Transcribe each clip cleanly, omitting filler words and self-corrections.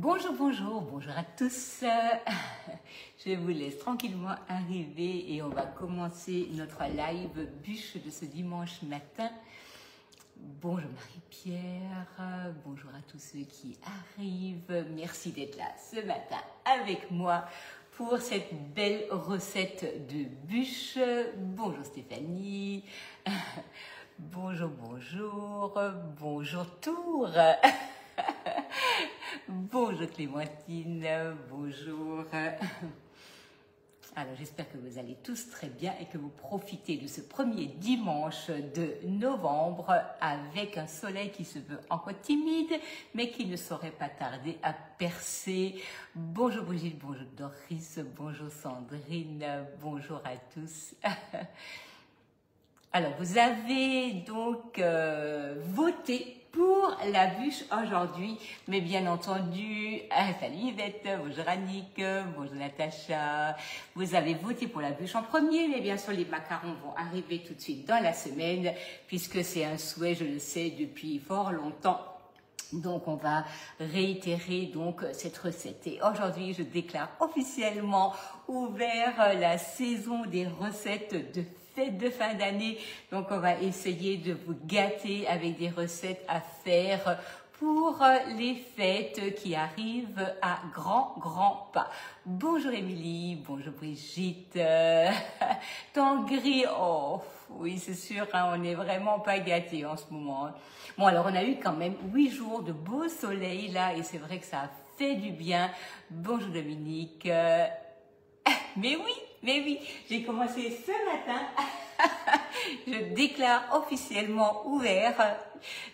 Bonjour, bonjour, bonjour à tous. Je vous laisse tranquillement arriver et on va commencer notre live bûche de ce dimanche matin. Bonjour Marie-Pierre, bonjour à tous ceux qui arrivent. Merci d'être là ce matin avec moi pour cette belle recette de bûche. Bonjour Stéphanie, bonjour, bonjour, bonjour Tour. Bonjour Clémentine, bonjour. Alors j'espère que vous allez tous très bien et que vous profitez de ce premier dimanche de novembre avec un soleil qui se veut encore timide mais qui ne saurait pas tarder à percer. Bonjour Brigitte, bonjour Doris, bonjour Sandrine, bonjour à tous. Alors vous avez donc voté pour la bûche aujourd'hui, mais bien entendu, salut Yvette, bonjour Annick, bonjour Natacha, vous avez voté pour la bûche en premier, mais bien sûr les macarons vont arriver tout de suite dans la semaine, puisque c'est un souhait, je le sais, depuis fort longtemps. Donc on va réitérer donc cette recette et aujourd'hui je déclare officiellement ouvert la saison des recettes de de fin d'année. Donc on va essayer de vous gâter avec des recettes à faire pour les fêtes qui arrivent à grands pas. Bonjour Émilie, bonjour Brigitte, Tanguy, oh oui c'est sûr, hein, on n'est vraiment pas gâtés en ce moment. Hein. Bon alors on a eu quand même 8 jours de beau soleil là et c'est vrai que ça a fait du bien. Bonjour Dominique, mais oui, j'ai commencé ce matin. Je déclare officiellement ouvert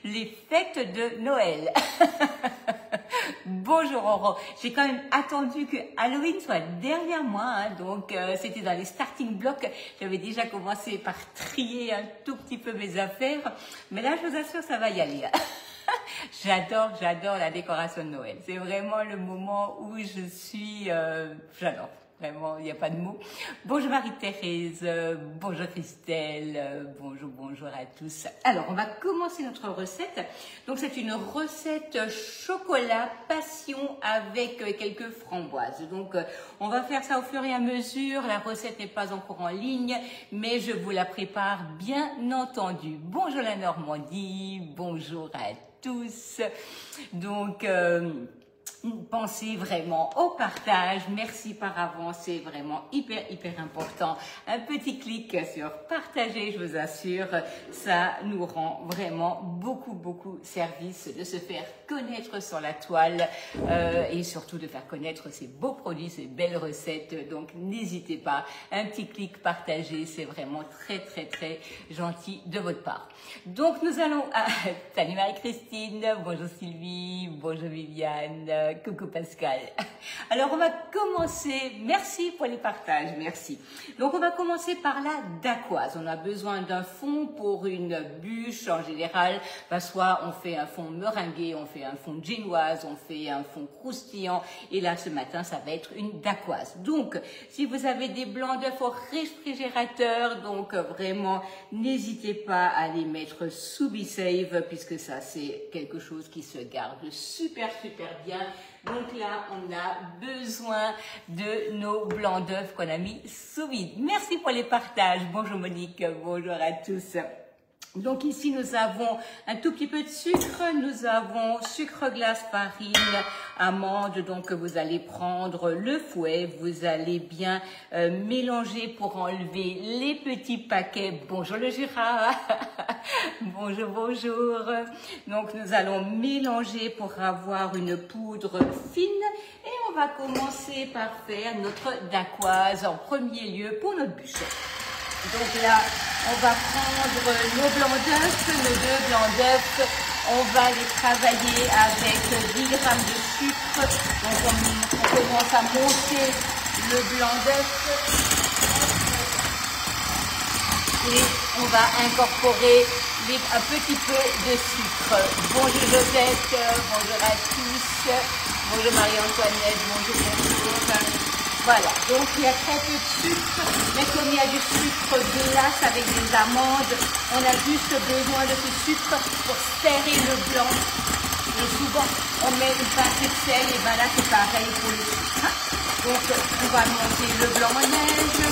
les fêtes de Noël. Bonjour Aurore, j'ai quand même attendu que Halloween soit derrière moi, hein, donc c'était dans les starting blocks. J'avais déjà commencé par trier un tout petit peu mes affaires, mais là je vous assure ça va y aller. J'adore la décoration de Noël. C'est vraiment le moment où je suis, j'adore. Vraiment, il n'y a pas de mots. Bonjour Marie-Thérèse, bonjour Christelle, bonjour à tous. Alors, on va commencer notre recette. Donc, c'est une recette chocolat passion avec quelques framboises. Donc, on va faire ça au fur et à mesure. La recette n'est pas encore en ligne, mais je vous la prépare bien entendu. Bonjour la Normandie, bonjour à tous. Donc, pensez vraiment au partage. Merci par avance, c'est vraiment hyper important. Un petit clic sur partager, je vous assure, ça nous rend vraiment beaucoup service de se faire connaître sur la toile et surtout de faire connaître ces beaux produits, ces belles recettes. Donc n'hésitez pas, un petit clic partager, c'est vraiment très gentil de votre part. Donc nous allons salut Marie-Christine, bonjour Sylvie, bonjour Viviane, coucou Pascal. Alors on va commencer, merci pour les partages, merci. Donc on va commencer par la dacquoise. On a besoin d'un fond pour une bûche en général. Ben, soit on fait un fond meringué, on fait un fond génoise, on fait un fond croustillant. Et là ce matin ça va être une dacquoise. Donc si vous avez des blancs d'œufs au réfrigérateur, donc vraiment n'hésitez pas à les mettre sous Be-Save puisque ça c'est quelque chose qui se garde super bien. Donc là, on a besoin de nos blancs d'œufs qu'on a mis sous vide. Merci pour les partages. Bonjour Monique, bonjour à tous. Donc ici, nous avons un tout petit peu de sucre. Nous avons sucre glace, farine, amande. Donc vous allez prendre le fouet. Vous allez bien mélanger pour enlever les petits paquets. Bonjour le Jura. bonjour. Donc nous allons mélanger pour avoir une poudre fine. Et on va commencer par faire notre dacquoise en premier lieu pour notre bûche. Donc là, on va prendre nos blancs d'œufs, nos 2 blancs d'œufs. On va les travailler avec 10 g de sucre. Donc on commence à monter le blanc d'œuf. Et on va incorporer un petit peu de sucre. Bonjour Josette, bonjour à tous. Bonjour Marie-Antoinette, bonjour. Voilà, donc il y a très peu de sucre, mais comme il y a du sucre glace avec des amandes, on a juste besoin de ce sucre pour serrer le blanc Et souvent, on met une pincée de sel, et ben là, c'est pareil pour le sucre. Hein. Donc, on va monter le blanc en neige.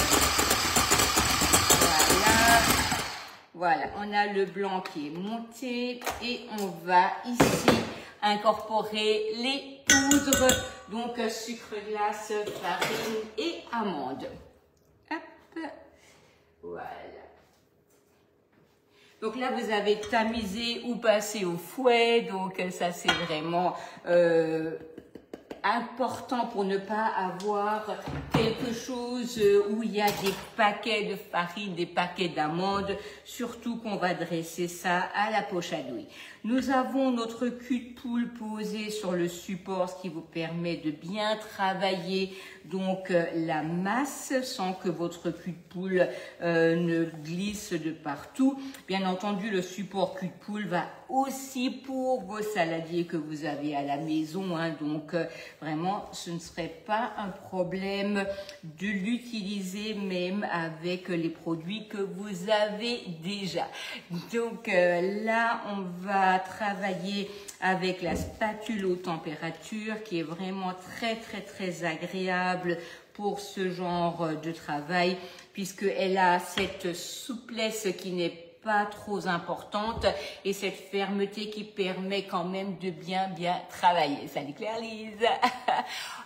Voilà, on a le blanc qui est monté et on va ici incorporer les poudres, donc sucre glace, farine et amandes. Hop, voilà. Donc là, vous avez tamisé ou passé au fouet, donc ça c'est vraiment important pour ne pas avoir quelque chose où il y a des paquets de farine, des paquets d'amandes, surtout qu'on va dresser ça à la poche à douille. Nous avons notre cul de poule posé sur le support, ce qui vous permet de bien travailler donc la masse sans que votre cul de poule ne glisse de partout. Bien entendu, le support cul de poule va aussi pour vos saladiers que vous avez à la maison, hein, donc vraiment ce ne serait pas un problème de l'utiliser même avec les produits que vous avez déjà. Donc là on va travailler avec la spatule haute température qui est vraiment très agréable pour ce genre de travail puisqu'elle a cette souplesse qui n'est pas trop importante et cette fermeté qui permet quand même de bien travailler. Salut Claire-Lise.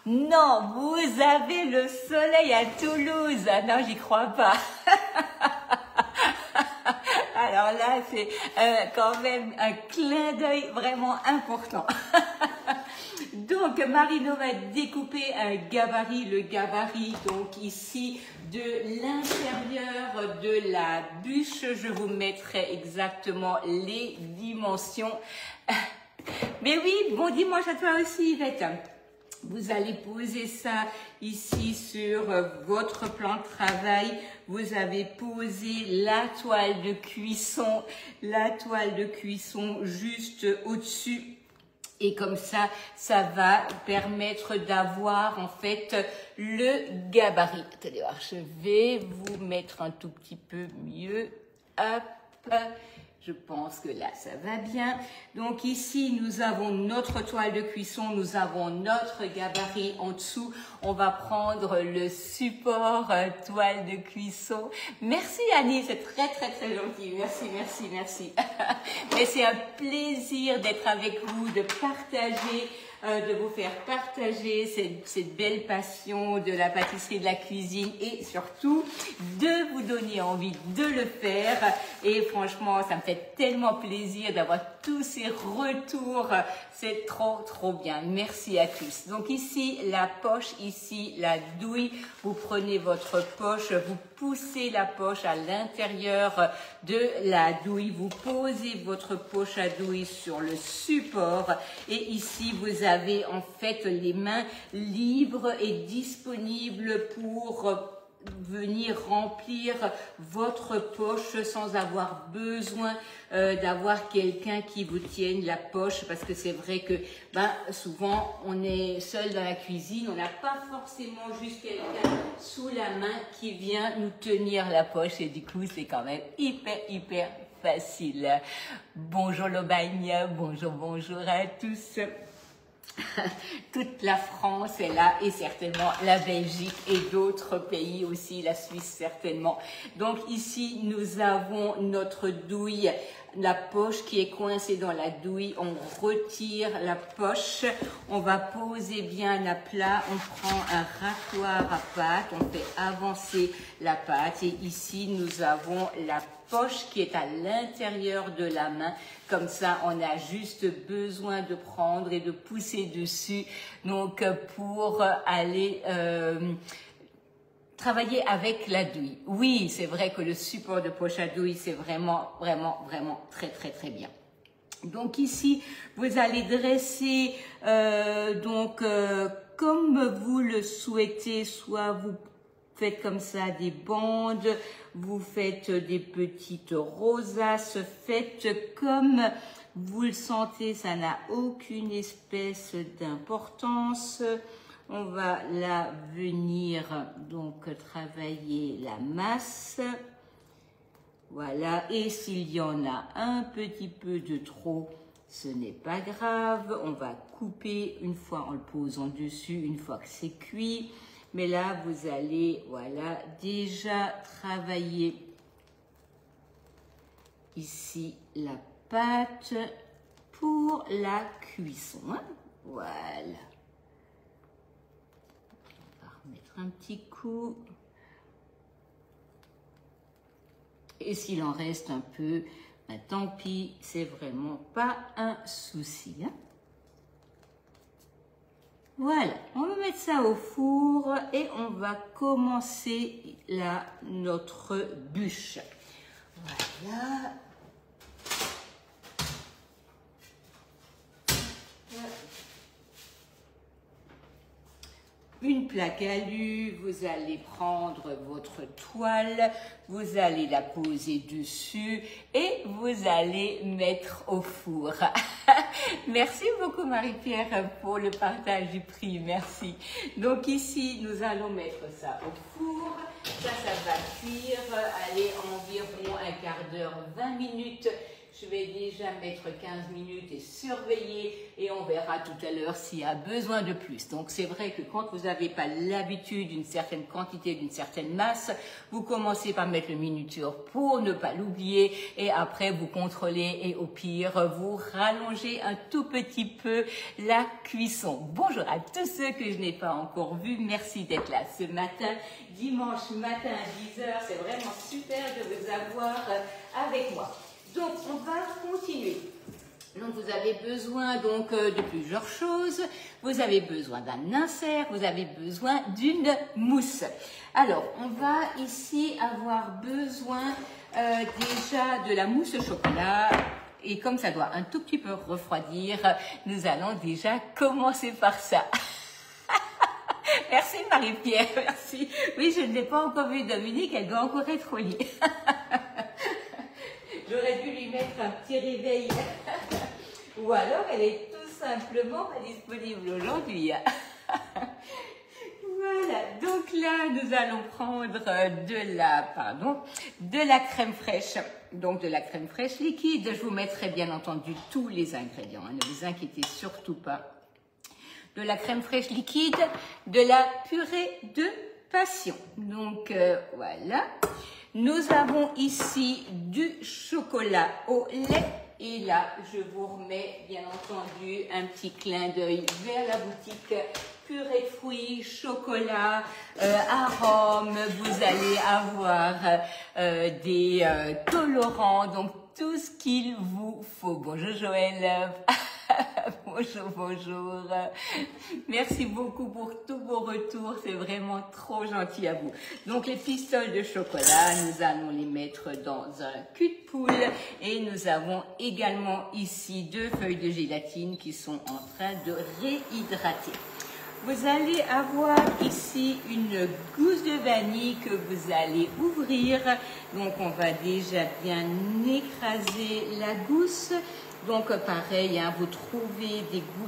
Non, vous avez le soleil à Toulouse. Non, j'y crois pas. Alors là, c'est quand même un clin d'œil vraiment important. Donc, Marino va découper un gabarit, le gabarit, donc ici, de l'intérieur de la bûche. Je vous mettrai exactement les dimensions. Mais oui, bon dimanche à toi aussi, Yvette. Vous allez poser ça ici sur votre plan de travail. Vous avez posé la toile de cuisson juste au-dessus. Et comme ça, ça va permettre d'avoir en fait le gabarit. Attendez voir, je vais vous mettre un tout petit peu mieux. Hop, je pense que là, ça va bien. Donc ici, nous avons notre toile de cuisson, nous avons notre gabarit en dessous. On va prendre le support toile de cuisson. Merci Annie, c'est très gentil. Merci. Mais c'est un plaisir d'être avec vous, de partager, de vous faire partager cette belle passion de la pâtisserie, de la cuisine et surtout de vous donner envie de le faire. Et franchement, ça me fait tellement plaisir d'avoir tous ces retours. C'est trop bien. Merci à tous. Donc ici, la poche, ici, la douille. Vous prenez votre poche, vous poussez la poche à l'intérieur de la douille. Vous posez votre poche à douille sur le support. Et ici, vous avez en fait les mains libres et disponibles pour venir remplir votre poche sans avoir besoin d'avoir quelqu'un qui vous tienne la poche, parce que c'est vrai que souvent on est seul dans la cuisine, on n'a pas forcément juste quelqu'un sous la main qui vient nous tenir la poche et du coup c'est quand même hyper facile. Bonjour Lobagne, bonjour à tous. Toute la France est là et certainement la Belgique et d'autres pays aussi, la Suisse certainement. Donc ici, nous avons notre douille, la poche qui est coincée dans la douille. On retire la poche, on va poser bien à plat, on prend un râtoir à pâte, on fait avancer la pâte et ici, nous avons la poche qui est à l'intérieur de la main. Comme ça, on a juste besoin de prendre et de pousser dessus. Donc, pour aller travailler avec la douille. Oui, c'est vrai que le support de poche à douille, c'est vraiment très bien. Donc ici, vous allez dresser comme vous le souhaitez, soit vous faites comme ça des bandes, vous faites des petites rosaces, faites comme vous le sentez, ça n'a aucune espèce d'importance. On va là venir donc travailler la masse. Voilà, et s'il y en a un petit peu de trop, ce n'est pas grave. On va couper une fois en le posant dessus, une fois que c'est cuit. Mais là, vous allez, voilà, déjà travailler ici la pâte pour la cuisson. Hein. Voilà. On va remettre un petit coup. Et s'il en reste un peu, ben, tant pis, c'est vraiment pas un souci. Hein. Voilà, on va mettre ça au four et on va commencer là notre bûche. Voilà. Une plaque alu, vous allez prendre votre toile, vous allez la poser dessus et vous allez mettre au four. Merci beaucoup Marie-Pierre pour le partage du prix, merci. Donc ici, nous allons mettre ça au four. Ça va cuire, allez, environ un quart d'heure, 20 minutes. Je vais déjà mettre 15 minutes et surveiller et on verra tout à l'heure s'il y a besoin de plus. Donc c'est vrai que quand vous n'avez pas l'habitude d'une certaine quantité, d'une certaine masse, vous commencez par mettre le minuteur pour ne pas l'oublier et après vous contrôlez et au pire vous rallongez un tout petit peu la cuisson. Bonjour à tous ceux que je n'ai pas encore vus, merci d'être là ce matin, dimanche matin à 10h, c'est vraiment super de vous avoir avec moi. Donc, on va continuer. Donc, vous avez besoin donc de plusieurs choses. Vous avez besoin d'un insert, vous avez besoin d'une mousse. Alors, on va ici avoir besoin déjà de la mousse au chocolat. Et comme ça doit un tout petit peu refroidir, nous allons déjà commencer par ça. Merci Marie-Pierre, merci. Oui, je ne l'ai pas encore vue Dominique, elle doit encore être au lit. J'aurais dû lui mettre un petit réveil. Ou alors, elle est tout simplement pas disponible aujourd'hui. Voilà, donc là, nous allons prendre de la crème fraîche. Donc, de la crème fraîche liquide. Je vous mettrai bien entendu tous les ingrédients. Hein, ne vous inquiétez surtout pas. De la crème fraîche liquide, de la purée de passion. Donc, voilà. Nous avons ici du chocolat au lait et là, je vous remets bien entendu un petit clin d'œil vers la boutique purée de fruits, chocolat, arômes. Vous allez avoir des colorants, donc tout ce qu'il vous faut. Bonjour Joël. Bonjour, bonjour. Merci beaucoup pour tous vos retours. C'est vraiment trop gentil à vous. Donc, les pistoles de chocolat, nous allons les mettre dans un cul de poule. Et nous avons également ici 2 feuilles de gélatine qui sont en train de réhydrater. Vous allez avoir ici une gousse de vanille que vous allez ouvrir. Donc, on va déjà bien écraser la gousse. Donc, pareil, hein, vous trouvez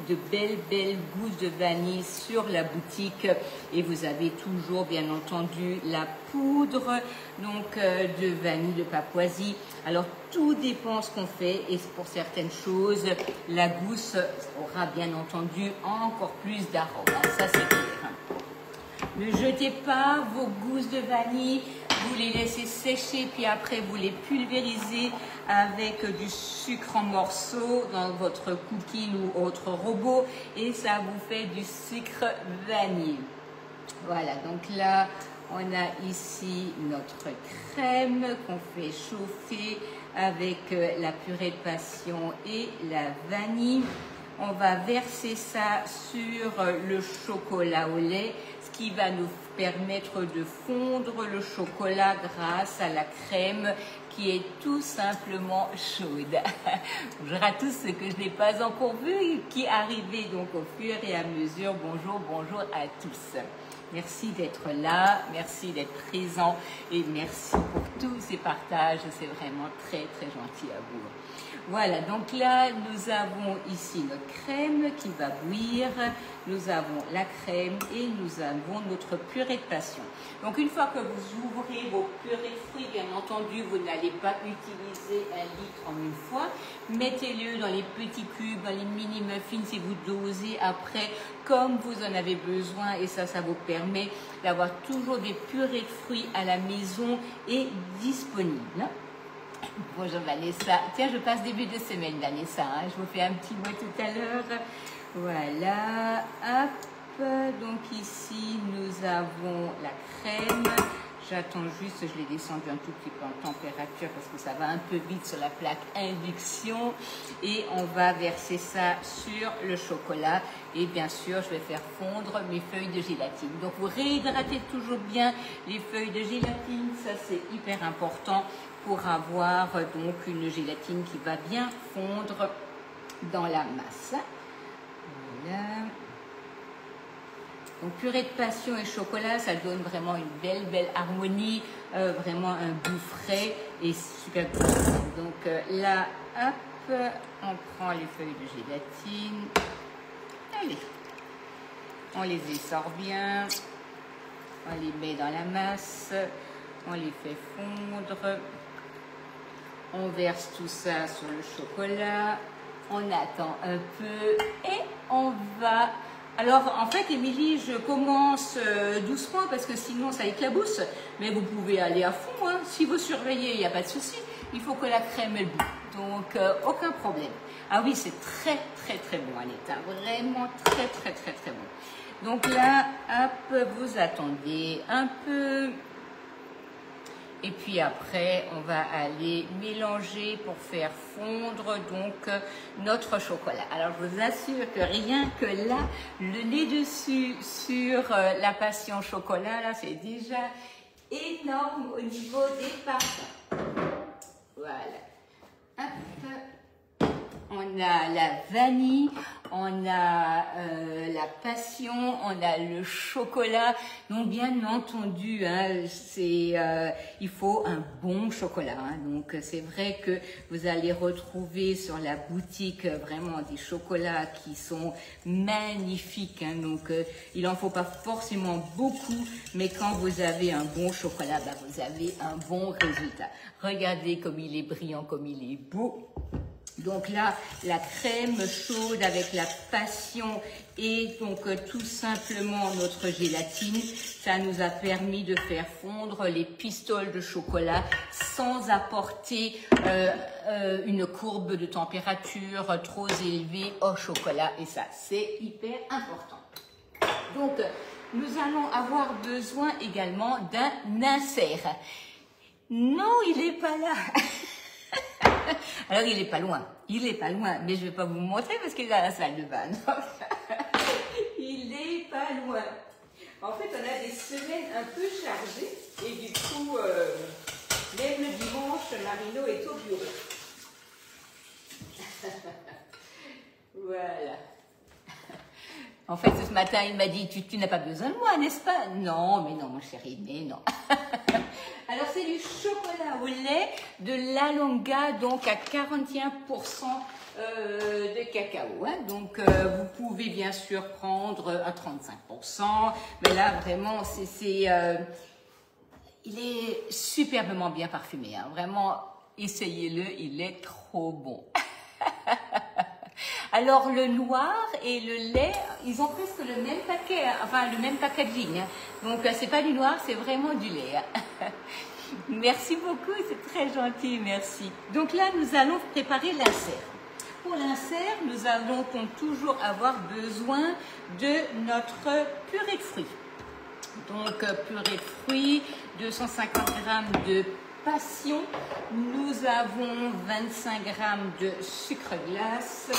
de belles gousses de vanille sur la boutique et vous avez toujours, bien entendu, la poudre donc de vanille de Papouasie. Alors, tout dépend ce qu'on fait et pour certaines choses, la gousse aura, bien entendu, encore plus d'arôme. Ça, c'est clair. Ne jetez pas vos gousses de vanille. Vous les laissez sécher, puis après vous les pulvérisez avec du sucre en morceaux dans votre cookie ou autre robot et ça vous fait du sucre vanille. Voilà, donc là, on a ici notre crème qu'on fait chauffer avec la purée de passion et la vanille. On va verser ça sur le chocolat au lait, ce qui va nous permettre de fondre le chocolat grâce à la crème qui est tout simplement chaude. Bonjour à tous ceux que je n'ai pas encore vus, qui arrivent donc au fur et à mesure. Bonjour, bonjour à tous. Merci d'être là, merci d'être présent et merci pour tous ces partages. C'est vraiment très gentil à vous. Voilà, donc là, nous avons ici notre crème qui va bouillir. Nous avons la crème et nous avons notre purée de passion. Donc, une fois que vous ouvrez vos purées de fruits, bien entendu, vous n'allez pas utiliser 1 litre en une fois, mettez-le dans les petits cubes, dans les mini muffins et vous dosez après comme vous en avez besoin et ça vous permet d'avoir toujours des purées de fruits à la maison et disponibles. Bonjour Vanessa, tiens je passe début de semaine Vanessa, hein. Je vous fais un petit mot tout à l'heure. Voilà, hop, donc ici nous avons la crème. J'attends juste, je l'ai descendu un tout petit peu en température parce que ça va un peu vite sur la plaque induction. Et on va verser ça sur le chocolat. Et bien sûr, je vais faire fondre mes feuilles de gélatine. Donc, vous réhydratez toujours bien les feuilles de gélatine. Ça, c'est hyper important pour avoir donc une gélatine qui va bien fondre dans la masse. Voilà. Donc purée de passion et chocolat, ça donne vraiment une belle harmonie, vraiment un goût frais et super bon. Donc là, hop, on prend les feuilles de gélatine. Allez, on les essore bien, on les met dans la masse, on les fait fondre, on verse tout ça sur le chocolat, on attend un peu et on va... Alors, en fait, Émilie, je commence doucement parce que sinon, ça éclabousse. Mais vous pouvez aller à fond, hein. Si vous surveillez, il n'y a pas de souci. Il faut que la crème, elle bout. Donc, aucun problème. Ah oui, c'est très bon à l'état. Vraiment très bon. Donc là, hop, vous attendez un peu. Et puis après, on va aller mélanger pour faire fondre donc notre chocolat. Alors, je vous assure que rien que là, le nez dessus sur la passion chocolat, là, c'est déjà énorme au niveau des parfums. Voilà. Hop. On a la vanille, on a la passion, on a le chocolat. Donc bien entendu, hein, il faut un bon chocolat. Hein. Donc c'est vrai que vous allez retrouver sur la boutique vraiment des chocolats qui sont magnifiques. Hein. Donc il n'en faut pas forcément beaucoup, mais quand vous avez un bon chocolat, bah, vous avez un bon résultat. Regardez comme il est brillant, comme il est beau. Donc là, la crème chaude avec la passion et donc tout simplement notre gélatine, ça nous a permis de faire fondre les pistoles de chocolat sans apporter une courbe de température trop élevée au chocolat. Et ça, c'est hyper important. Donc, nous allons avoir besoin également d'un insert. Non, il n'est pas là. Alors, il n'est pas loin, mais je ne vais pas vous montrer parce qu'il est dans la salle de bain. Il n'est pas loin. En fait, on a des semaines un peu chargées et du coup, même le dimanche, Marino est au bureau. Voilà. En fait, ce matin, il m'a dit, tu n'as pas besoin de moi, n'est-ce pas? Non, mais non, mon chéri, mais non. Alors, c'est du chocolat au lait de l'Alonga, donc à 41% de cacao. Hein. Donc, vous pouvez bien sûr prendre à 35%, mais là, vraiment, il est superbement bien parfumé. Hein. Vraiment, essayez-le, il est trop bon. Alors, le noir et le lait, ils ont presque le même paquet, enfin, le même packaging. Hein. Donc, c'est pas du noir, c'est vraiment du lait. Hein. Merci beaucoup, c'est très gentil, merci. Donc là, nous allons préparer l'insert. Pour l'insert, nous allons toujours avoir besoin de notre purée de fruits. Donc, purée de fruits, 250 g de passion. Nous avons 25 g de sucre glace.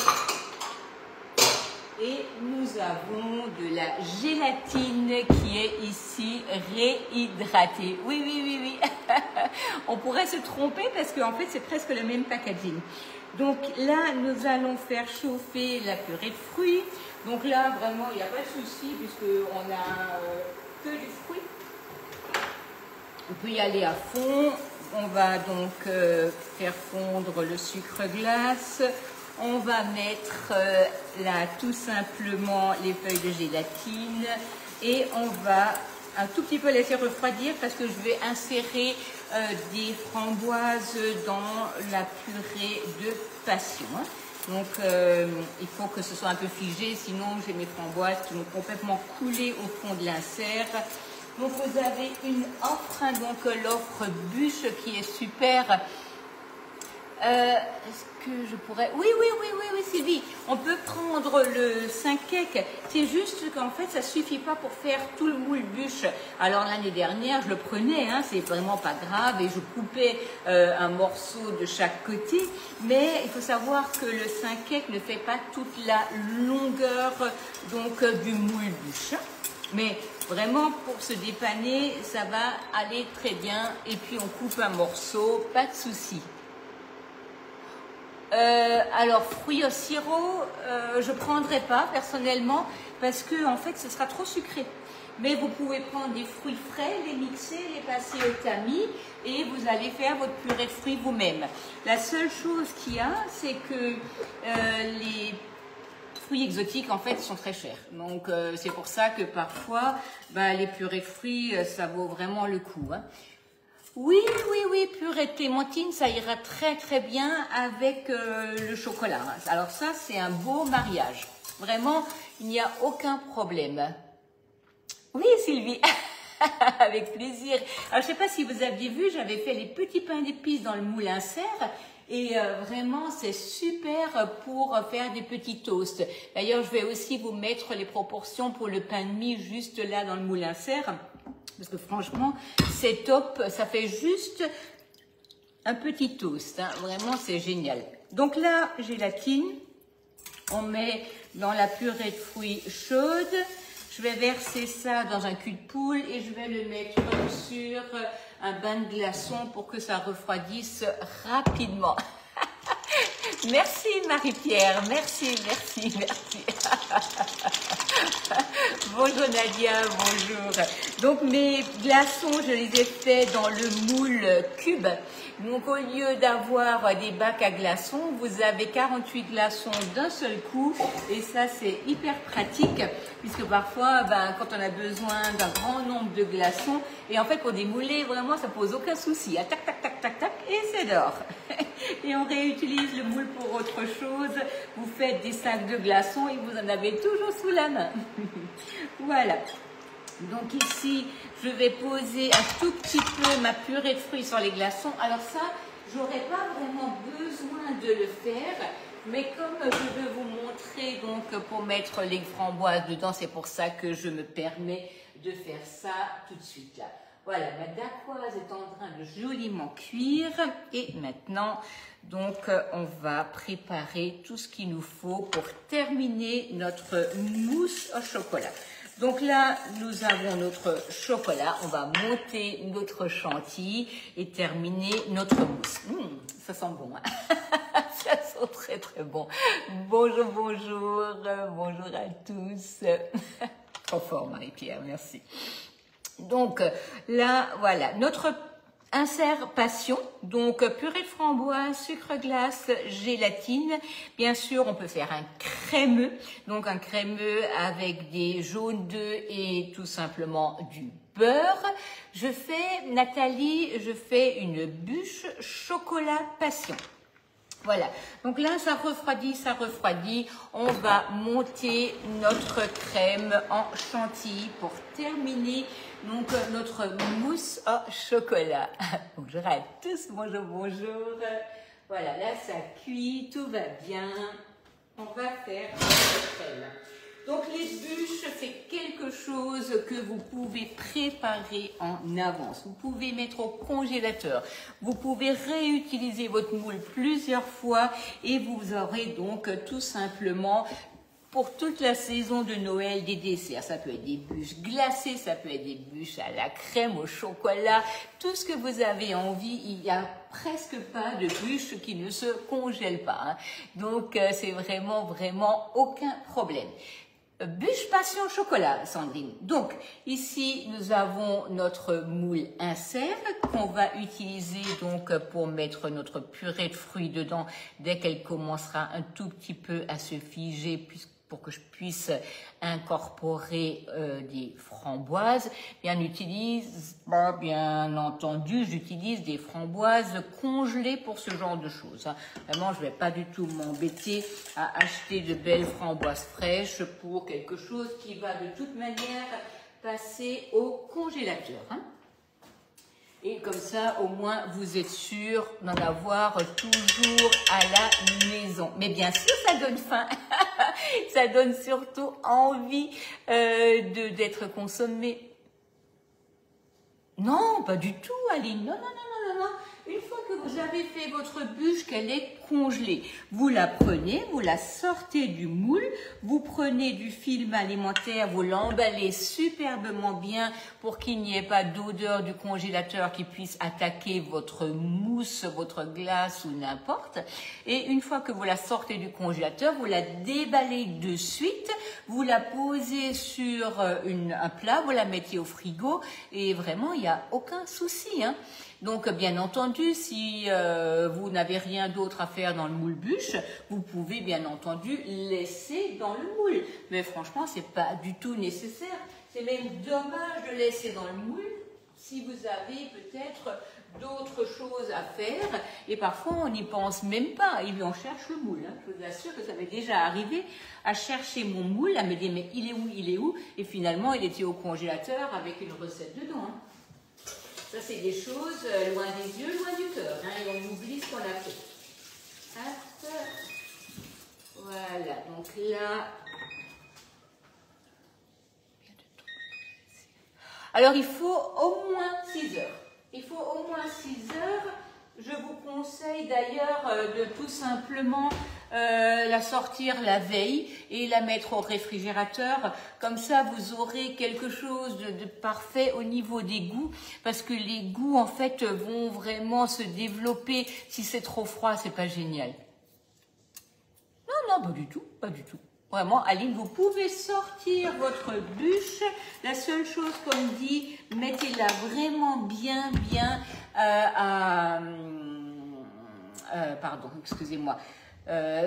Et nous avons de la gélatine qui est ici réhydratée. Oui. On pourrait se tromper parce qu'en fait, c'est presque le même packaging. Donc là, nous allons faire chauffer la purée de fruits. Donc là, vraiment, il n'y a pas de souci puisqu'on a que du fruit. On peut y aller à fond. On va donc faire fondre le sucre glace. On va mettre là tout simplement les feuilles de gélatine et on va un tout petit peu laisser refroidir parce que je vais insérer des framboises dans la purée de passion. Donc, il faut que ce soit un peu figé, sinon j'ai mes framboises qui vont complètement couler au fond de l'insert. Donc, vous avez une offre, hein, donc l'offre bûche qui est super. Est-ce que je pourrais... Oui, Sylvie, on peut prendre le 5 cake. C'est juste qu'en fait, ça suffit pas pour faire tout le moule bûche. Alors, l'année dernière, je le prenais, hein, c'est vraiment pas grave, et je coupais un morceau de chaque côté. Mais il faut savoir que le 5 cake ne fait pas toute la longueur donc, du moule bûche. Mais vraiment, pour se dépanner, ça va aller très bien. Et puis, on coupe un morceau, pas de souci. Alors, fruits au sirop, je prendrai pas personnellement parce que en fait, ce sera trop sucré. Mais vous pouvez prendre des fruits frais, les mixer, les passer au tamis et vous allez faire votre purée de fruits vous-même. La seule chose qu'il y a, c'est que les fruits exotiques en fait sont très chers. Donc, c'est pour ça que parfois, les purées de fruits, ça vaut vraiment le coup, hein. Oui, purée de clémentine, ça ira très très bien avec le chocolat. Alors ça, c'est un beau mariage. Vraiment, il n'y a aucun problème. Oui, Sylvie, avec plaisir. Alors, je ne sais pas si vous aviez vu, j'avais fait les petits pains d'épices dans le moule insert. Et vraiment, c'est super pour faire des petits toasts. D'ailleurs, je vais aussi vous mettre les proportions pour le pain de mie juste là dans le moule insert. Parce que franchement, c'est top. Ça fait juste un petit toast, hein. Vraiment, c'est génial. Donc là, gélatine. On met dans la purée de fruits chaude. Je vais verser ça dans un cul de poule et je vais le mettre sur un bain de glaçons pour que ça refroidisse rapidement. Merci Marie-Pierre, merci. Bonjour Nadia, bonjour. Donc mes glaçons, je les ai faits dans le moule cube. Donc au lieu d'avoir des bacs à glaçons, vous avez 48 glaçons d'un seul coup. Et ça c'est hyper pratique puisque parfois quand on a besoin d'un grand nombre de glaçons, et en fait pour démouler vraiment ça pose aucun souci. Tac et c'est dehors. Et on réutilise le moule pour autre chose. Vous faites des sacs de glaçons et vous en avez toujours sous la main. Voilà. Donc ici, je vais poser un tout petit peu ma purée de fruits sur les glaçons. Alors ça, j'aurais pas vraiment besoin de le faire. Mais comme je veux vous montrer donc pour mettre les framboises dedans, c'est pour ça que je me permets de faire ça tout de suite là. Voilà, ma dacquoise est en train de joliment cuire et maintenant, donc, on va préparer tout ce qu'il nous faut pour terminer notre mousse au chocolat. Donc là, nous avons notre chocolat, on va monter notre chantilly et terminer notre mousse. Ça sent bon, hein. Ça sent très très bon. Bonjour à tous. Trop fort Marie-Pierre, merci. Donc là, voilà, notre insert passion, donc purée de framboise, sucre glace, gélatine. Bien sûr, on peut faire un crémeux, donc un crémeux avec des jaunes d'œufs et tout simplement du beurre. Nathalie, je fais une bûche chocolat passion. Voilà, donc là ça refroidit, on va monter notre crème en chantilly pour terminer donc notre mousse au chocolat. Bonjour à tous, bonjour. Voilà, là ça cuit, tout va bien, on va faire notre crème. Donc les bûches, c'est quelque chose que vous pouvez préparer en avance. Vous pouvez mettre au congélateur. Vous pouvez réutiliser votre moule plusieurs fois et vous aurez donc tout simplement pour toute la saison de Noël des desserts. Ça peut être des bûches glacées, ça peut être des bûches à la crème, au chocolat, tout ce que vous avez envie. Il n'y a presque pas de bûches qui ne se congèlent pas, hein. Donc c'est vraiment aucun problème. Bûche passion chocolat, Sandrine. Donc, ici, nous avons notre moule insert qu'on va utiliser donc pour mettre notre purée de fruits dedans dès qu'elle commencera un tout petit peu à se figer pour que je puisse incorporer des framboises, bien entendu, j'utilise des framboises congelées pour ce genre de choses. Hein. Vraiment, je ne vais pas du tout m'embêter à acheter de belles framboises fraîches pour quelque chose qui va de toute manière passer au congélateur. Hein. Et comme ça, au moins, vous êtes sûr d'en avoir toujours à la maison. Mais bien sûr, ça donne faim. Ça donne surtout envie d'être consommé. Non, pas du tout, Aline. Non, non, non, non, non, non. Une fois que vous avez fait votre bûche, qu'elle est congelée, vous la prenez, vous la sortez du moule, vous prenez du film alimentaire, vous l'emballez superbement bien pour qu'il n'y ait pas d'odeur du congélateur qui puisse attaquer votre mousse, votre glace ou n'importe. Et une fois que vous la sortez du congélateur, vous la déballez de suite, vous la posez sur un plat, vous la mettez au frigo et vraiment, il n'y a aucun souci, hein. Donc, bien entendu, si vous n'avez rien d'autre à faire dans le moule bûche, vous pouvez bien entendu laisser dans le moule. Mais franchement, c'est pas du tout nécessaire. C'est même dommage de laisser dans le moule si vous avez peut-être d'autres choses à faire. Et parfois, on n'y pense même pas. Et puis, on cherche le moule. Hein. Je vous assure que ça m'est déjà arrivé à chercher mon moule, à me dire, mais il est où, il est où? Et finalement, il était au congélateur avec une recette dedans. Hein. Ça, c'est des choses loin des yeux, loin du cœur. Hein, et on oublie ce qu'on a fait. Hop. Voilà, donc là... Alors, il faut au moins 6 heures. Il faut au moins 6 heures. Je vous conseille d'ailleurs de tout simplement la sortir la veille et la mettre au réfrigérateur. Comme ça, vous aurez quelque chose de parfait au niveau des goûts. Parce que les goûts, en fait, vont vraiment se développer. Si c'est trop froid, c'est pas génial. Non, non, pas du tout, pas du tout. Vraiment, Aline, vous pouvez sortir votre bûche. La seule chose, comme dit, mettez-la vraiment bien, pardon, excusez-moi.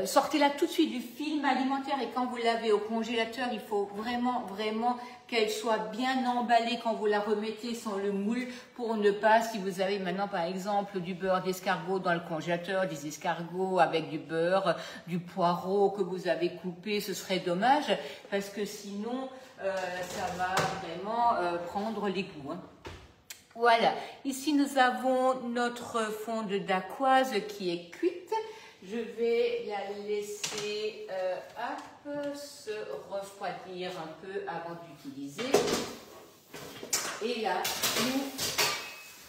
Sortez-la tout de suite du film alimentaire et quand vous l'avez au congélateur, il faut vraiment qu'elle soit bien emballée quand vous la remettez sans le moule pour ne pas, si vous avez maintenant par exemple du beurre d'escargot dans le congélateur, des escargots avec du beurre, du poireau que vous avez coupé, ce serait dommage parce que sinon ça va vraiment prendre les goûts. Hein. Voilà, ici nous avons notre fond de dacquoise qui est cuite. Je vais la laisser se refroidir un peu avant d'utiliser. Et là,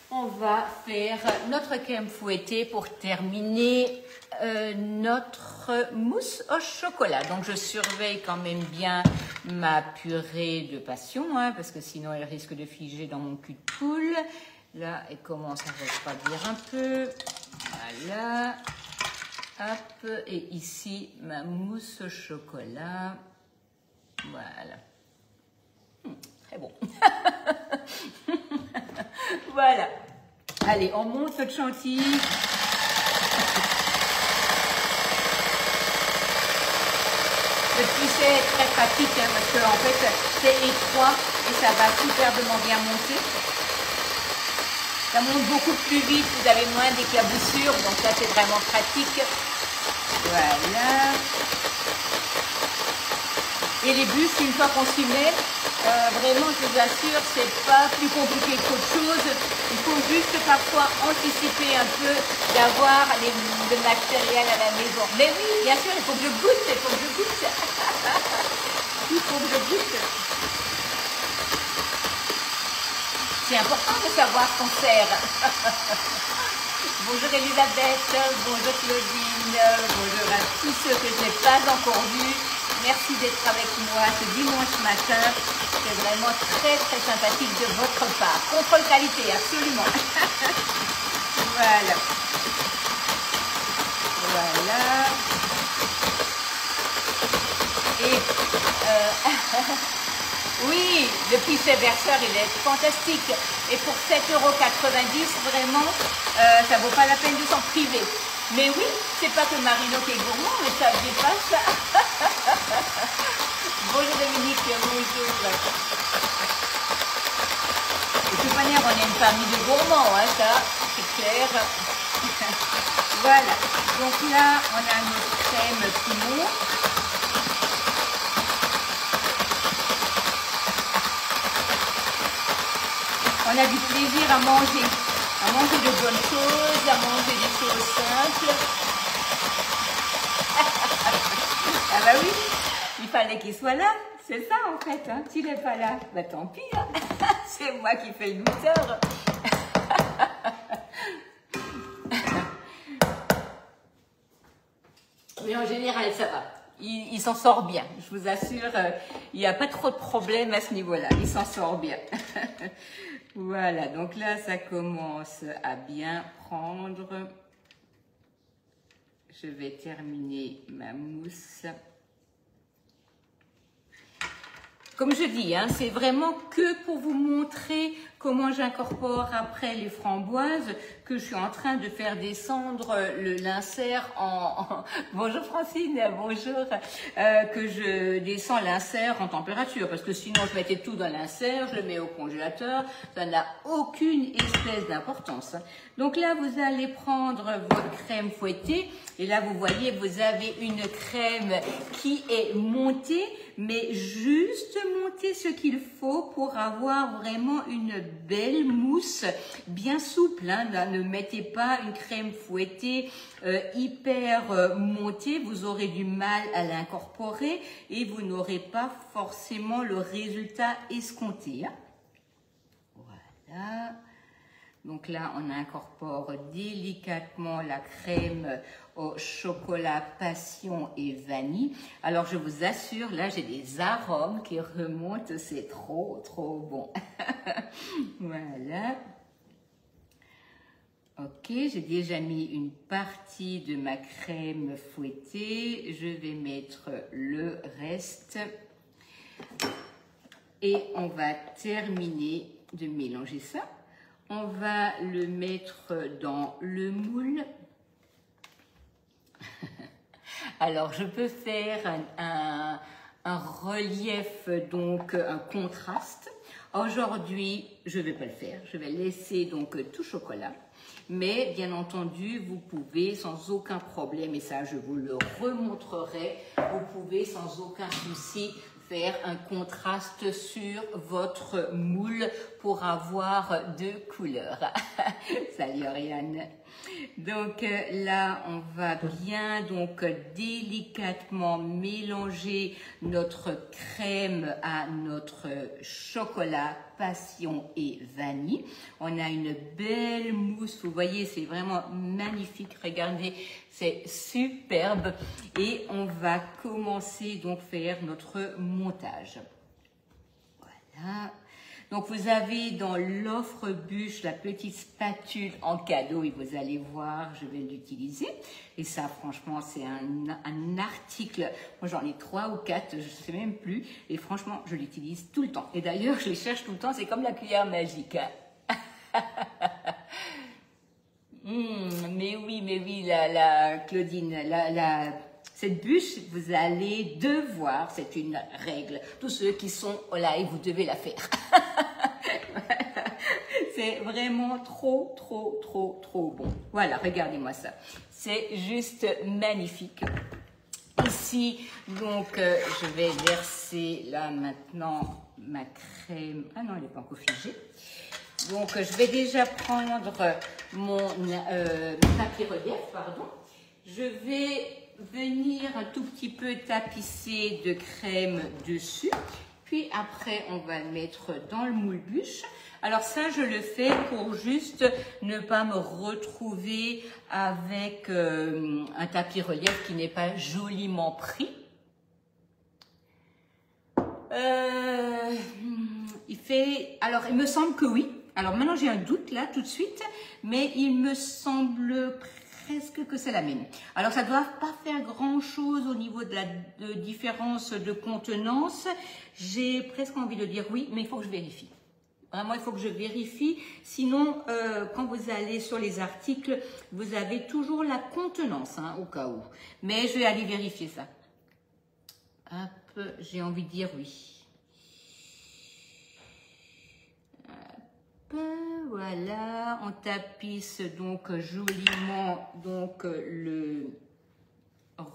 on va faire notre crème fouettée pour terminer notre mousse au chocolat. Donc, je surveille quand même bien ma purée de passion, hein, parce que sinon, elle risque de figer dans mon cul de poule. Là, elle commence à refroidir un peu. Voilà. Hop, et ici, ma mousse au chocolat. Voilà. Très bon. Voilà. Allez, on monte notre chantilly. Le pichet est très pratique, hein, parce que en fait, c'est étroit et ça va superbement bien monter. Ça monte beaucoup plus vite, vous avez moins d'éclaboussures, donc ça c'est vraiment pratique. Voilà. Et les bûches, une fois qu'on s'y met, vraiment je vous assure, c'est pas plus compliqué qu'autre chose. Il faut juste parfois anticiper un peu d'avoir le matériel à la maison. Mais oui, bien sûr, il faut que je goûte, il faut que je goûte. Il faut que je goûte. C'est important de savoir ce qu'on sert. Bonjour Elisabeth, bonjour Claudine, bonjour à tous ceux que je n'ai pas encore vus. Merci d'être avec moi ce dimanche matin. C'est vraiment très sympathique de votre part. Contrôle qualité, absolument. Voilà. Voilà. Et oui, le pichet verseur, il est fantastique. Et pour 7,90 €, vraiment, ça vaut pas la peine de s'en priver. Mais oui, c'est pas que Marino qui est gourmand, mais ça dépasse ça. jours. De toute manière, on est une famille de gourmands, hein, ça, c'est clair. Voilà, donc là, on a notre crème qui monte. On a du plaisir à manger de bonnes choses, à manger des choses simples. Ah bah oui, il fallait qu'il soit là, c'est ça en fait, hein. S'il n'est pas là, bah tant pis, hein. C'est moi qui fais le lutteur. Mais en général, ça va. Il s'en sort bien, je vous assure, il n'y a pas trop de problème à ce niveau-là, il s'en sort bien. Voilà, donc là, ça commence à bien prendre. Je vais terminer ma mousse. Comme je dis, hein, c'est vraiment que pour vous montrer comment j'incorpore après les framboises que je suis en train de faire descendre le l'insert en... Bonjour Francine, bonjour. Que je descends l'insert en température parce que sinon je mettais tout dans l'insert, je le mets au congélateur, ça n'a aucune espèce d'importance. Donc là, vous allez prendre votre crème fouettée et là, vous voyez, vous avez une crème qui est montée, mais juste monter ce qu'il faut pour avoir vraiment une belle mousse bien souple, hein. Ne mettez pas une crème fouettée hyper montée, vous aurez du mal à l'incorporer et vous n'aurez pas forcément le résultat escompté, hein. Voilà. Donc là, on incorpore délicatement la crème au chocolat passion et vanille. Alors, je vous assure, là, j'ai des arômes qui remontent. C'est trop, trop bon. Voilà. Ok, j'ai déjà mis une partie de ma crème fouettée. Je vais mettre le reste. Et on va terminer de mélanger ça. On va le mettre dans le moule. Alors, je peux faire un relief, donc un contraste. Aujourd'hui, je ne vais pas le faire. Je vais laisser donc tout chocolat. Mais bien entendu, vous pouvez sans aucun problème, et ça je vous le remontrerai, vous pouvez sans aucun souci faire un contraste sur votre moule pour avoir deux couleurs. Salut Oriane. Donc là, on va bien donc délicatement mélanger notre crème à notre chocolat passion et vanille. On a une belle mousse, vous voyez, c'est vraiment magnifique. Regardez, c'est superbe. Et on va commencer donc faire notre montage. Voilà. Donc, vous avez dans l'offre bûche la petite spatule en cadeau et vous allez voir, je vais l'utiliser. Et ça, franchement, c'est un article. Moi, j'en ai 3 ou 4, je ne sais même plus. Et franchement, je l'utilise tout le temps. Et d'ailleurs, je les cherche tout le temps. C'est comme la cuillère magique. Mais oui, la Claudine, cette bûche, vous allez devoir, c'est une règle. Tous ceux qui sont au live, vous devez la faire. C'est vraiment trop, trop, trop, trop bon. Voilà, regardez-moi ça. C'est juste magnifique. Ici, donc, je vais verser là maintenant ma crème. Ah non, elle n'est pas encore figée. Donc, je vais déjà prendre mon papier relief, pardon. Je vais venir un tout petit peu tapisser de crème dessus. Puis après, on va le mettre dans le moule bûche. Alors ça, je le fais pour juste ne pas me retrouver avec un tapis relief qui n'est pas joliment pris. Alors, il me semble que oui. Alors maintenant, j'ai un doute là tout de suite, mais il me semble presque que c'est la même. Alors, ça ne doit pas faire grand-chose au niveau de la différence de contenance. J'ai presque envie de dire oui, mais il faut que je vérifie. Vraiment, il faut que je vérifie. Sinon, quand vous allez sur les articles, vous avez toujours la contenance, hein, au cas où. Mais je vais aller vérifier ça. Hop, j'ai envie de dire oui. Voilà, on tapisse donc joliment donc le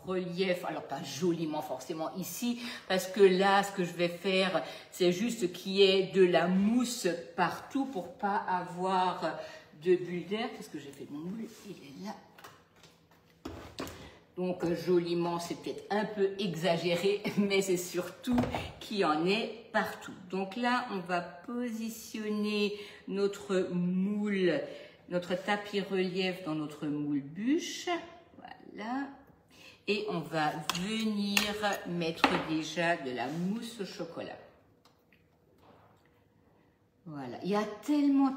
relief, alors pas joliment forcément ici, parce que là, ce que je vais faire, c'est juste qu'il y ait de la mousse partout pour pas avoir de bulles d'air, parce que j'ai fait mon moule, il est là. Donc joliment, c'est peut-être un peu exagéré, mais c'est surtout qu'il y en ait partout. Donc là, on va positionner notre moule, notre tapis relief dans notre moule bûche. Voilà. Et on va venir mettre déjà de la mousse au chocolat. Voilà, il y a tellement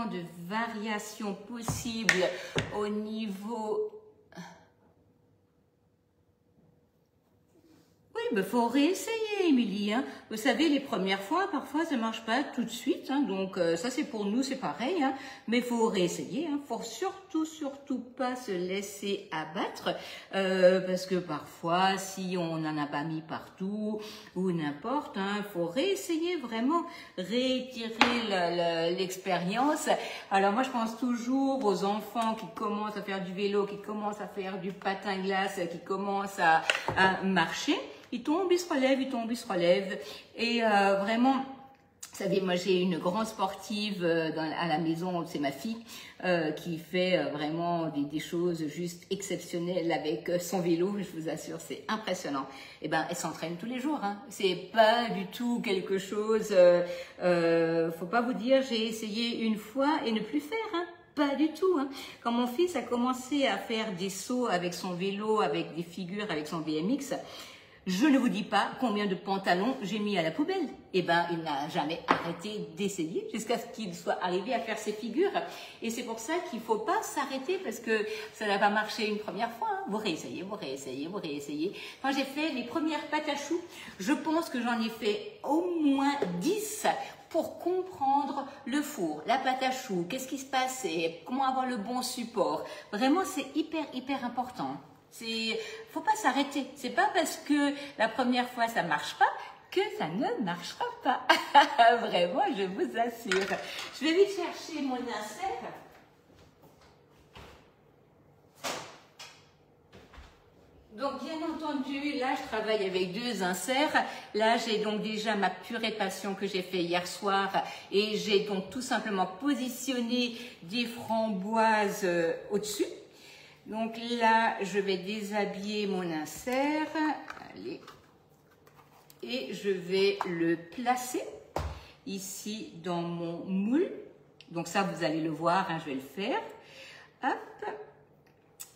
de variations possibles au niveau... Oui, mais il faut réessayer, Émilie. Hein. Vous savez, les premières fois, parfois, ça ne marche pas tout de suite. Hein. Donc, ça, c'est pour nous, c'est pareil. Hein. Mais il faut réessayer. Il faut surtout pas se laisser abattre. Parce que parfois, si on n'en a pas mis partout ou n'importe, il faut réessayer vraiment, réitérer l'expérience. Alors, moi, je pense toujours aux enfants qui commencent à faire du vélo, qui commencent à faire du patin glace, qui commencent à marcher. Ils tombent, ils se relèvent, ils tombent, ils se relèvent. Et vraiment, vous savez, moi j'ai une grande sportive à la maison, c'est ma fille, qui fait vraiment des choses juste exceptionnelles avec son vélo, je vous assure, c'est impressionnant. Et ben, elle s'entraîne tous les jours, hein. C'est pas du tout quelque chose, faut pas vous dire, j'ai essayé une fois et ne plus faire, hein. Pas du tout. Hein. Quand mon fils a commencé à faire des sauts avec son vélo, avec des figures, avec son BMX, je ne vous dis pas combien de pantalons j'ai mis à la poubelle. Eh ben, il n'a jamais arrêté d'essayer jusqu'à ce qu'il soit arrivé à faire ses figures. Et c'est pour ça qu'il ne faut pas s'arrêter parce que ça n'a pas marché une première fois. Hein. Vous réessayez, vous réessayez, vous réessayez. Quand j'ai fait les premières pâtes à choux, je pense que j'en ai fait au moins 10 pour comprendre le four, la pâte à choux, qu'est-ce qui se passait, comment avoir le bon support. Vraiment, c'est hyper important. Faut pas s'arrêter. C'est pas parce que la première fois ça marche pas que ça ne marchera pas. Vraiment, je vous assure. Je vais vite chercher mon insert. Donc, bien entendu, là, je travaille avec 2 inserts. Là, j'ai donc déjà ma purée de passion que j'ai fait hier soir et j'ai donc tout simplement positionné des framboises au-dessus. Donc là, je vais déshabiller mon insert. Allez. Et je vais le placer ici dans mon moule. Donc ça, vous allez le voir, hein, je vais le faire. Hop.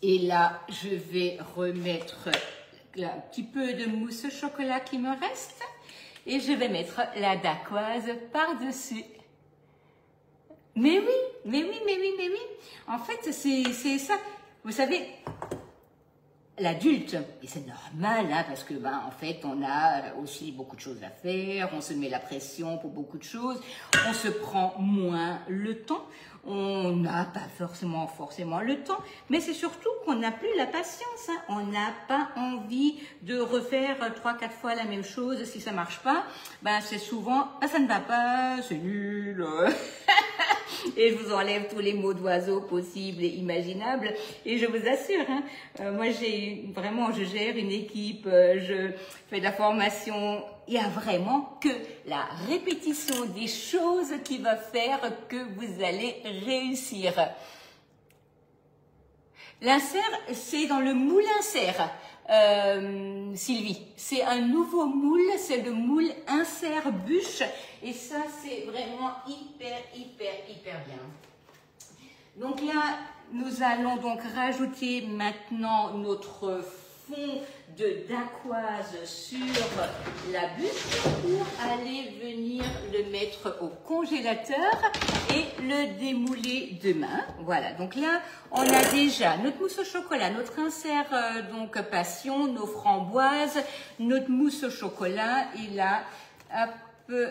Et là, je vais remettre un petit peu de mousse au chocolat qui me reste. Et je vais mettre la dacquoise par-dessus. Mais oui. En fait, c'est ça. Vous savez, l'adulte, et c'est normal, hein, parce que en fait, on a aussi beaucoup de choses à faire, on se met la pression pour beaucoup de choses, on se prend moins le temps, on n'a pas forcément le temps, mais c'est surtout qu'on n'a plus la patience, hein. On n'a pas envie de refaire 3-4 fois la même chose. Si ça marche pas, c'est souvent ça ne va pas, c'est nul. Et je vous enlève tous les mots d'oiseau possibles et imaginables. Et je vous assure, hein, moi je gère une équipe, je fais de la formation. Il n'y a vraiment que la répétition des choses qui va faire que vous allez réussir. L'insert, c'est dans le moule insert. Sylvie, c'est un nouveau moule, c'est le moule insert bûche et ça c'est vraiment hyper bien. Donc là, nous allons donc rajouter maintenant notre fond de dacquoise sur la bûche pour aller venir le mettre au congélateur et le démouler demain. Voilà, donc là, on a déjà notre mousse au chocolat, notre insert donc passion, nos framboises, notre mousse au chocolat et là, hop,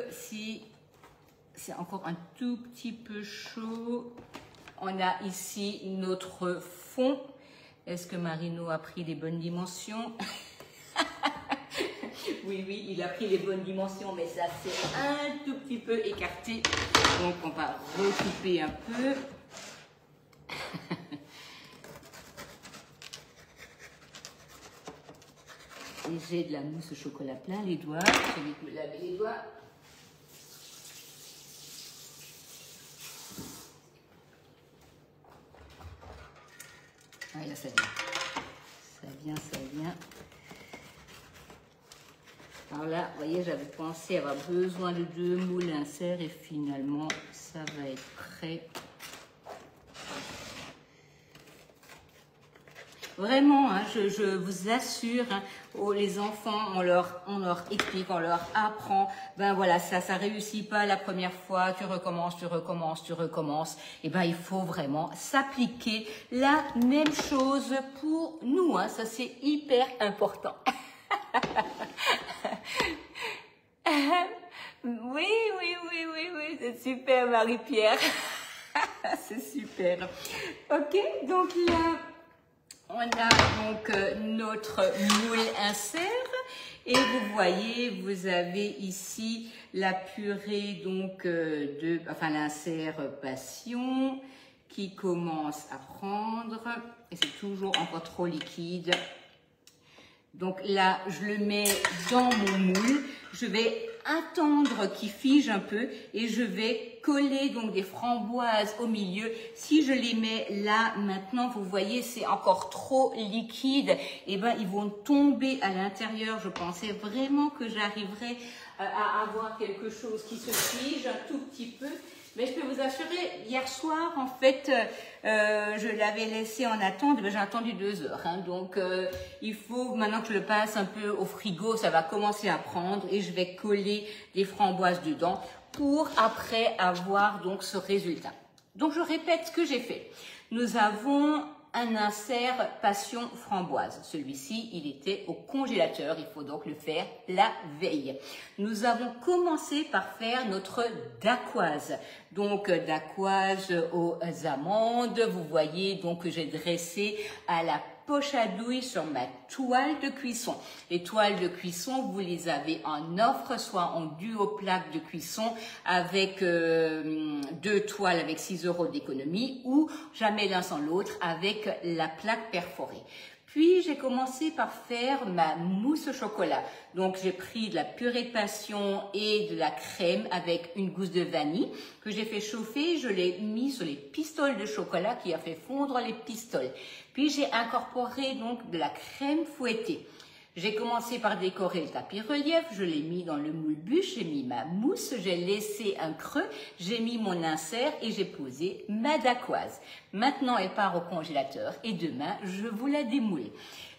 si c'est encore un tout petit peu chaud, on a ici notre fond. Est-ce que Marino a pris les bonnes dimensions? Oui, oui, il a pris les bonnes dimensions, mais ça c'est un tout petit peu écarté. Donc on va recouper un peu. Et j'ai de la mousse au chocolat plein les doigts. Je vais me laver les doigts. Ah, là, ça vient. Ça vient, ça vient. Alors là, vous voyez, j'avais pensé avoir besoin de 2 moules insert et finalement, ça va être prêt. Vraiment, hein, je vous assure, hein, les enfants, on leur explique, on leur apprend. Ben voilà, ça réussit pas la première fois, tu recommences, tu recommences, tu recommences. Et ben il faut vraiment s'appliquer la même chose pour nous. Hein, ça c'est hyper important. Oui, oui, oui, oui, oui, c'est super Marie-Pierre. C'est super. Ok, donc là. On a donc notre moule insert et vous voyez, vous avez ici la purée donc l'insert passion qui commence à prendre et c'est toujours encore trop liquide. Donc là, je le mets dans mon moule. Je vais attendre qu'il fige un peu et je vais coller donc des framboises au milieu. Si je les mets là maintenant, vous voyez, c'est encore trop liquide. Et ben, ils vont tomber à l'intérieur. Je pensais vraiment que j'arriverais à avoir quelque chose qui se fige un tout petit peu. Mais je peux vous assurer, hier soir, en fait, je l'avais laissé en attente. J'ai attendu 2 heures. Hein, donc, il faut, maintenant que je le passe un peu au frigo, ça va commencer à prendre et je vais coller des framboises dedans pour après avoir donc ce résultat. Donc, je répète ce que j'ai fait. Nous avons un insert passion framboise. Celui-ci, il était au congélateur. Il faut donc le faire la veille. Nous avons commencé par faire notre dacquoise. Donc, dacquoise aux amandes. Vous voyez donc que j'ai dressé à la poche à douille sur ma toile de cuisson. Les toiles de cuisson, vous les avez en offre, soit en duo plaque de cuisson avec 2 toiles avec 6 € d'économie ou jamais l'un sans l'autre avec la plaque perforée. Puis, j'ai commencé par faire ma mousse au chocolat. Donc, j'ai pris de la purée de passion et de la crème avec une gousse de vanille que j'ai fait chauffer. Je l'ai mis sur les pistoles de chocolat qui a fait fondre les pistoles. Puis, j'ai incorporé donc de la crème fouettée. J'ai commencé par décorer le tapis relief, je l'ai mis dans le moule bûche, j'ai mis ma mousse, j'ai laissé un creux, j'ai mis mon insert et j'ai posé ma dacquoise. Maintenant, elle part au congélateur et demain, je vous la démoule.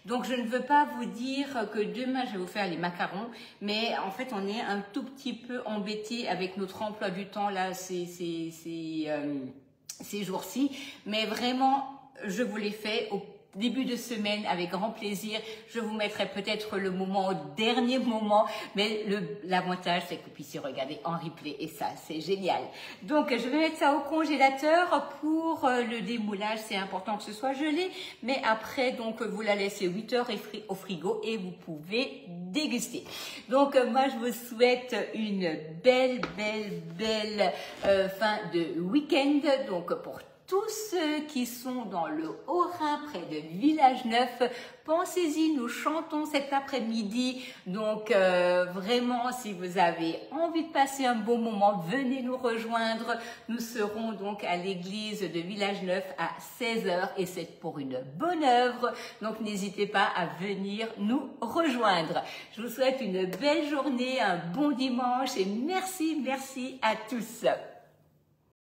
Donc, je ne veux pas vous dire que demain, je vais vous faire les macarons, mais en fait, on est un tout petit peu embêté avec notre emploi du temps là ces jours-ci. Mais vraiment, je vous les fais au début de semaine avec grand plaisir. Je vous mettrai peut-être le moment au dernier moment, mais l'avantage c'est que vous puissiez regarder en replay et ça c'est génial. Donc je vais mettre ça au congélateur pour le démoulage. C'est important que ce soit gelé, mais après donc vous la laissez 8 heures au frigo et vous pouvez déguster. Donc moi je vous souhaite une belle fin de week-end. Donc pour tous ceux qui sont dans le Haut-Rhin, près de Village Neuf, pensez-y, nous chantons cet après-midi. Donc, vraiment, si vous avez envie de passer un bon moment, venez nous rejoindre. Nous serons donc à l'église de Village Neuf à 16 h et c'est pour une bonne œuvre. Donc, n'hésitez pas à venir nous rejoindre. Je vous souhaite une belle journée, un bon dimanche et merci à tous.